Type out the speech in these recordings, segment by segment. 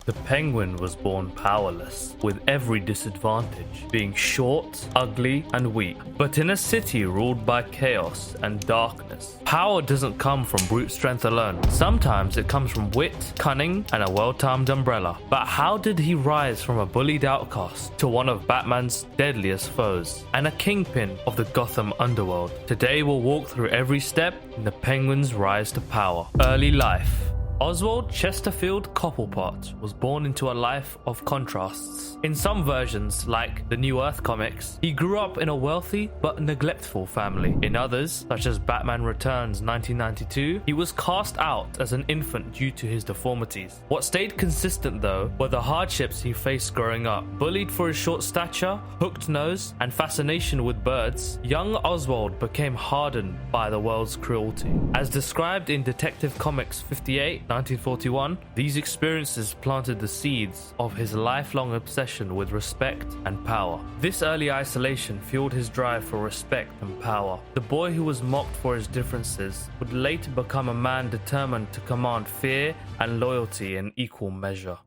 The Penguin was born powerless, with every disadvantage, being short, ugly, and weak. But in a city ruled by chaos and darkness, power doesn't come from brute strength alone. Sometimes it comes from wit, cunning, and a well-timed umbrella. But how did he rise from a bullied outcast to one of Batman's deadliest foes, and a kingpin of the Gotham underworld? Today we'll walk through every step in the Penguin's rise to power. Early life. Oswald Chesterfield Cobblepot was born into a life of contrasts. In some versions, like the New Earth comics, he grew up in a wealthy but neglectful family. In others, such as Batman Returns 1992, he was cast out as an infant due to his deformities. What stayed consistent though were the hardships he faced growing up. Bullied for his short stature, hooked nose, and fascination with birds, young Oswald became hardened by the world's cruelty. As described in Detective Comics 58, 1941, these experiences planted the seeds of his lifelong obsession with respect and power. This early isolation fueled his drive for respect and power. The boy who was mocked for his differences would later become a man determined to command fear and loyalty in equal measure.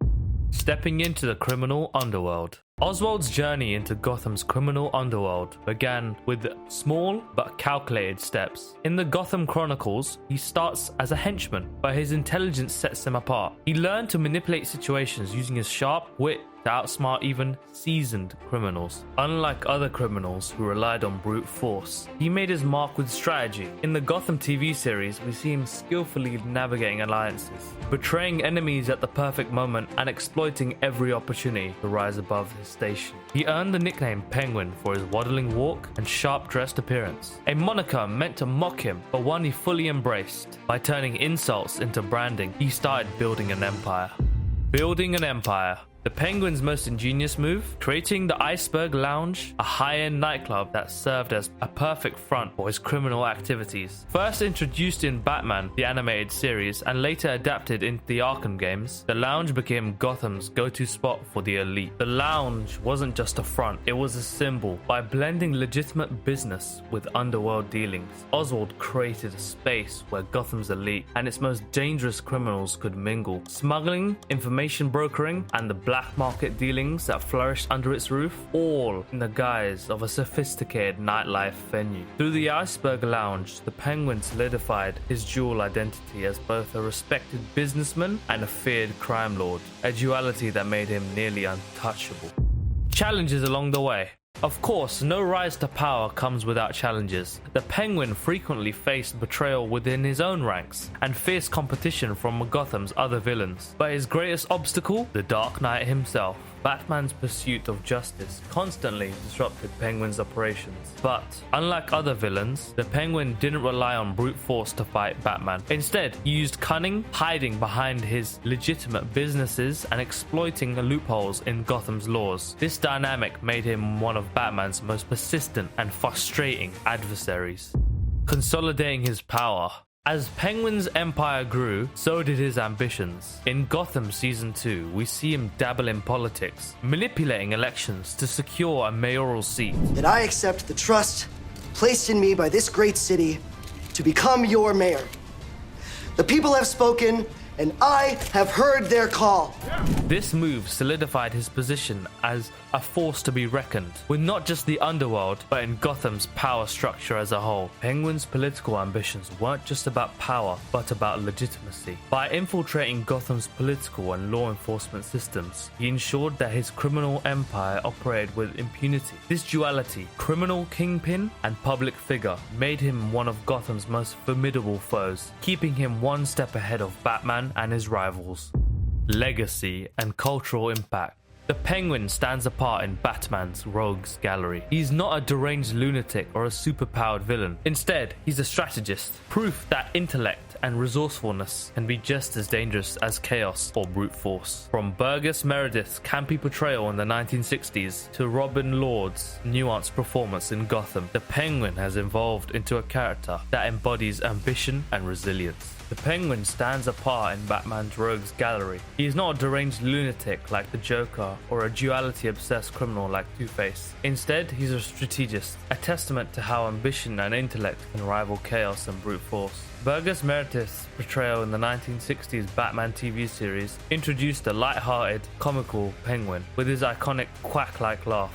Stepping into the criminal underworld. Oswald's journey into Gotham's criminal underworld began with small but calculated steps. In the Gotham Chronicles, he starts as a henchman, but his intelligence sets him apart. He learned to manipulate situations using his sharp wit to outsmart even seasoned criminals. Unlike other criminals who relied on brute force, he made his mark with strategy. In the Gotham TV series, we see him skillfully navigating alliances, betraying enemies at the perfect moment, and exploiting every opportunity to rise above his station. He earned the nickname Penguin for his waddling walk and sharp-dressed appearance, a moniker meant to mock him, but one he fully embraced. By turning insults into branding, he started building an empire. Building an empire. The Penguin's most ingenious move? Creating the Iceberg Lounge, a high-end nightclub that served as a perfect front for his criminal activities. First introduced in Batman, the animated series, and later adapted into the Arkham games, the lounge became Gotham's go-to spot for the elite. The lounge wasn't just a front, it was a symbol. By blending legitimate business with underworld dealings, Oswald created a space where Gotham's elite and its most dangerous criminals could mingle. Smuggling, information brokering, and the black market dealings that flourished under its roof, all in the guise of a sophisticated nightlife venue. Through the Iceberg Lounge, the Penguin solidified his dual identity as both a respected businessman and a feared crime lord, a duality that made him nearly untouchable. Challenges along the way. Of course, no rise to power comes without challenges. The Penguin frequently faced betrayal within his own ranks and fierce competition from Gotham's other villains. But his greatest obstacle? The Dark Knight himself. Batman's pursuit of justice constantly disrupted Penguin's operations. But, unlike other villains, the Penguin didn't rely on brute force to fight Batman. Instead, he used cunning, hiding behind his legitimate businesses and exploiting loopholes in Gotham's laws. This dynamic made him one of Batman's most persistent and frustrating adversaries. Consolidating his power. As Penguin's empire grew, so did his ambitions. In Gotham Season 2, we see him dabble in politics, manipulating elections to secure a mayoral seat. That I accept the trust placed in me by this great city to become your mayor. The people have spoken, and I have heard their call. This move solidified his position as a force to be reckoned with, not just the underworld, but in Gotham's power structure as a whole. Penguin's political ambitions weren't just about power, but about legitimacy. By infiltrating Gotham's political and law enforcement systems, he ensured that his criminal empire operated with impunity. This duality, criminal kingpin and public figure, made him one of Gotham's most formidable foes, keeping him one step ahead of Batman and his rivals. Legacy and cultural impact. The Penguin stands apart in Batman's rogues gallery. He's not a deranged lunatic or a superpowered villain. Instead, he's a strategist, proof that intellect and resourcefulness can be just as dangerous as chaos or brute force. From Burgess Meredith's campy portrayal in the 1960s to Robin Lord's nuanced performance in Gotham, the Penguin has evolved into a character that embodies ambition and resilience. The Penguin stands apart in Batman's rogues gallery. He is not a deranged lunatic like the Joker or a duality-obsessed criminal like Two-Face. Instead, he's a strategist, a testament to how ambition and intellect can rival chaos and brute force. Burgess Meredith's portrayal in the 1960s Batman TV series introduced a light-hearted, comical Penguin with his iconic quack-like laugh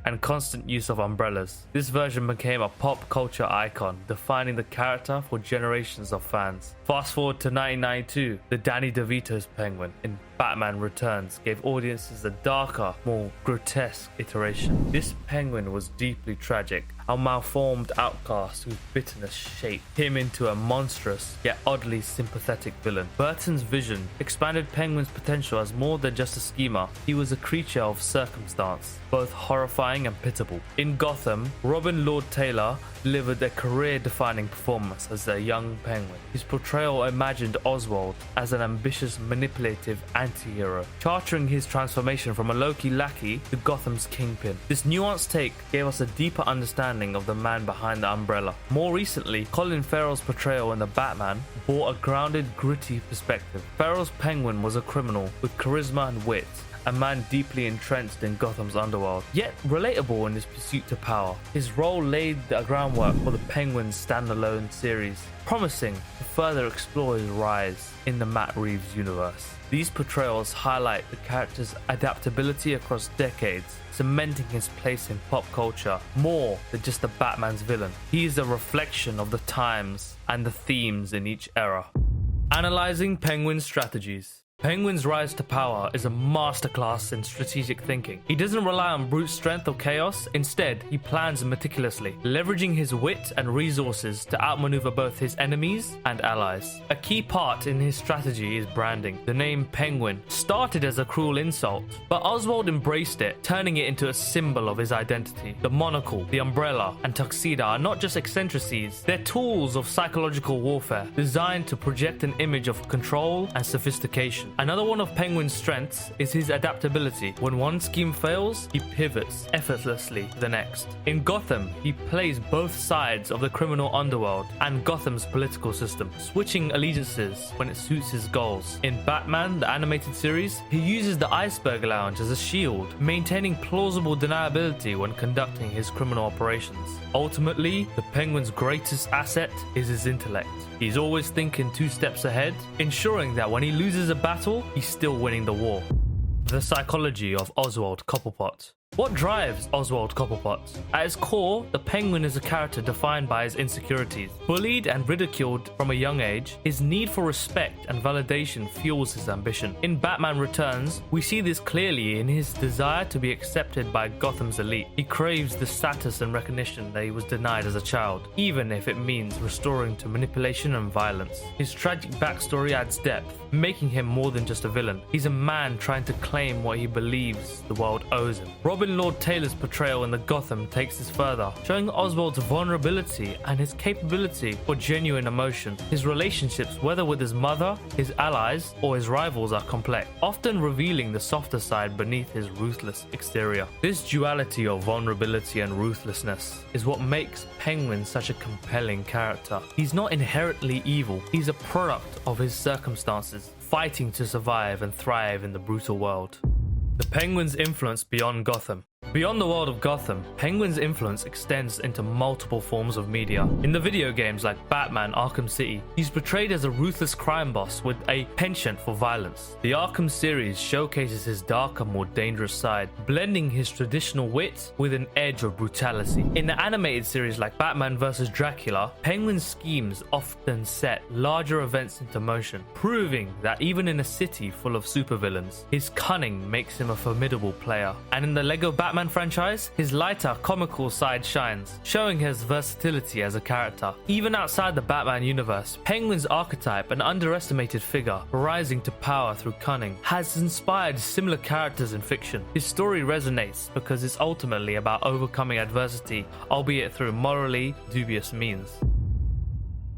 and constant use of umbrellas. This version became a pop culture icon, defining the character for generations of fans. Fast forward to 1992, the Danny DeVito's Penguin in Batman Returns gave audiences a darker, more grotesque iteration. This Penguin was deeply tragic, a malformed outcast whose bitterness shaped him into a monstrous yet oddly sympathetic villain. Burton's vision expanded Penguin's potential as more than just a schemer. He was a creature of circumstance, both horrifying and pitiable. In Gotham, Robin Lord Taylor delivered a career-defining performance as a young Penguin. His portrayal imagined Oswald as an ambitious, manipulative anti-hero, charting his transformation from a low-key lackey to Gotham's Kingpin. This nuanced take gave us a deeper understanding of the man behind the umbrella. More recently, Colin Farrell's portrayal in The Batman brought a grounded, gritty perspective. Farrell's Penguin was a criminal with charisma and wit, a man deeply entrenched in Gotham's underworld, yet relatable in his pursuit to power. His role laid the groundwork for the Penguin's standalone series, promising to further explore his rise in the Matt Reeves universe. These portrayals highlight the character's adaptability across decades, cementing his place in pop culture more than just the Batman's villain. He is a reflection of the times and the themes in each era. Analyzing Penguin's strategies. Penguin's rise to power is a masterclass in strategic thinking. He doesn't rely on brute strength or chaos. Instead, he plans meticulously, leveraging his wit and resources to outmaneuver both his enemies and allies. A key part in his strategy is branding. The name Penguin started as a cruel insult, but Oswald embraced it, turning it into a symbol of his identity. The monocle, the umbrella, and tuxedo are not just eccentricities, they're tools of psychological warfare, designed to project an image of control and sophistication. Another one of Penguin's strengths is his adaptability. When one scheme fails, he pivots effortlessly to the next. In Gotham, he plays both sides of the criminal underworld and Gotham's political system, switching allegiances when it suits his goals. In Batman, the animated series, he uses the Iceberg Lounge as a shield, maintaining plausible deniability when conducting his criminal operations. Ultimately, the Penguin's greatest asset is his intellect. He's always thinking 2 steps ahead, ensuring that when he loses a battle, he's still winning the war. The psychology of Oswald Cobblepot. What drives Oswald Cobblepot? At its core, the Penguin is a character defined by his insecurities. Bullied and ridiculed from a young age, his need for respect and validation fuels his ambition. In Batman Returns, we see this clearly in his desire to be accepted by Gotham's elite. He craves the status and recognition that he was denied as a child, even if it means restoring to manipulation and violence. His tragic backstory adds depth, making him more than just a villain. He's a man trying to claim what he believes the world owes him. Robin Lord Taylor's portrayal in the Gotham takes this further, showing Oswald's vulnerability and his capability for genuine emotion. His relationships, whether with his mother, his allies, or his rivals, are complex, often revealing the softer side beneath his ruthless exterior. This duality of vulnerability and ruthlessness is what makes Penguin such a compelling character. He's not inherently evil, he's a product of his circumstances, fighting to survive and thrive in the brutal world. The Penguin's influence beyond Gotham. Beyond the world of Gotham, Penguin's influence extends into multiple forms of media. In the video games like Batman Arkham City, he's portrayed as a ruthless crime boss with a penchant for violence. The Arkham series showcases his darker, more dangerous side, blending his traditional wit with an edge of brutality. In the animated series like Batman vs. Dracula, Penguin's schemes often set larger events into motion, proving that even in a city full of supervillains, his cunning makes him a formidable player. And in the Lego Batman franchise, his lighter, comical side shines, showing his versatility as a character. Even outside the Batman universe, Penguin's archetype, an underestimated figure rising to power through cunning, has inspired similar characters in fiction. His story resonates because it's ultimately about overcoming adversity, albeit through morally dubious means.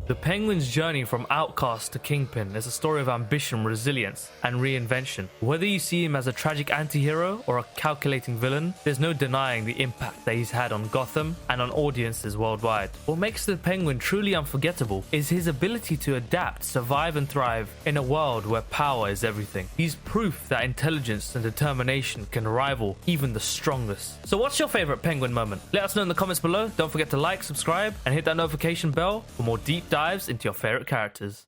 The Penguin's journey from outcast to Kingpin is a story of ambition, resilience, and reinvention. Whether you see him as a tragic anti-hero or a calculating villain, there's no denying the impact that he's had on Gotham and on audiences worldwide. What makes the Penguin truly unforgettable is his ability to adapt, survive, and thrive in a world where power is everything. He's proof that intelligence and determination can rival even the strongest. So what's your favorite Penguin moment? Let us know in the comments below. Don't forget to like, subscribe, and hit that notification bell for more deep dives into your favorite characters.